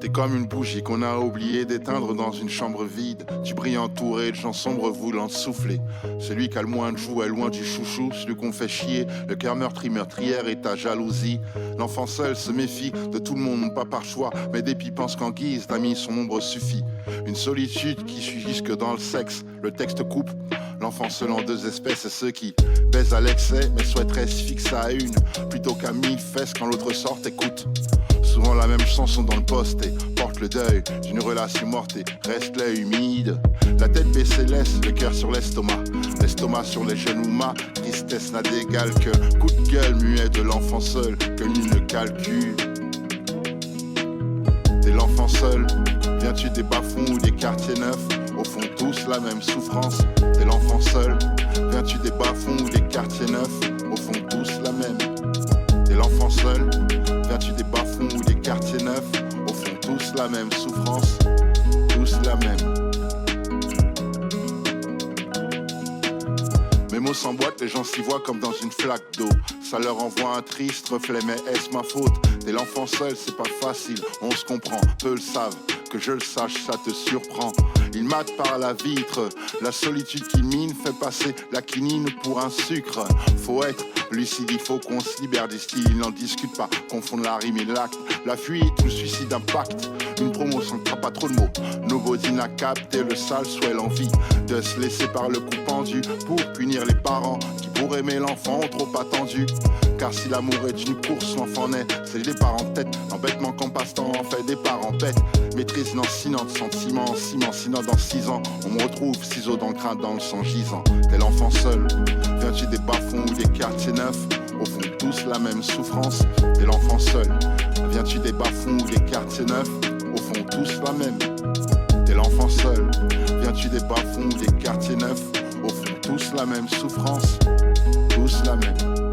T'es comme une bougie qu'on a oublié d'éteindre dans une chambre vide. Tu brilles entouré de gens sombres voulant souffler. Celui qui a le moins de jouets est loin du chouchou, celui qu'on fait chier. Le cœur meurtri, meurtrière et ta jalousie. L'enfant seul se méfie de tout le monde, pas par choix, mais dépit pense qu'en guise d'amis son ombre suffit. Une solitude qui suit jusque dans le sexe. Le texte coupe. L'enfant seul en deux espèces, c'est ceux qui baisent à l'excès, mais souhaiteraient se fixer à une, plutôt qu'à 1000 fesses quand l'autre sort, écoute. Souvent la même chanson dans le poste et porte le deuil d'une relation morte et reste l'œil humide. La tête baissée laisse le cœur sur l'estomac, l'estomac sur les genoux, ma tristesse n'a d'égal que coup de gueule muet de l'enfant seul que nul ne calcule. T'es l'enfant seul, viens-tu des bas-fonds ou des quartiers neufs? Au fond tous la même souffrance. T'es l'enfant seul, viens-tu des bas-fonds ou des quartiers neufs? Au fond tous la même. T'es l'enfant seul, viens-tu des bas-fonds ou des quartiers neufs? Au fond tous la même souffrance, tous la même. Mes mots s'emboîtent, les gens s'y voient comme dans une flaque d'eau. Ça leur envoie un triste reflet, mais est-ce ma faute? T'es l'enfant seul, c'est pas facile, on se comprend, peu le savent. Que je le sache, ça te surprend. Il mate par la vitre, la solitude qui mine fait passer la quinine pour un sucre. Faut être lucide, il faut qu'on se libère des styles, il n'en discute pas, confondre la rime et l'acte. La fuite ou le suicide impact, une promo sans pas trop de mots. Nobody n'a capté le sale souhait, l'envie de se laisser par le coup pendu pour punir les parents qui pour aimer l'enfant ont trop attendu. Car si l'amour est une course, l'enfant naît, c'est les parents de tête. L'embêtement qu'en passe-temps en fait des parents bêtes. Maîtrise lancinante, sentiment, ciment, sinon dans 6 ans, on me retrouve ciseaux dans le crâne, dans le sang gisant. T'es l'enfant seul, viens-tu des bas-fonds ou des quartiers neufs? Au fond tous la même souffrance. T'es l'enfant seul, viens-tu des bas-fonds ou des quartiers neufs? Au fond tous la même. T'es l'enfant seul, viens-tu des bas-fonds ou des quartiers neufs? Au fond tous la même souffrance, tous la même.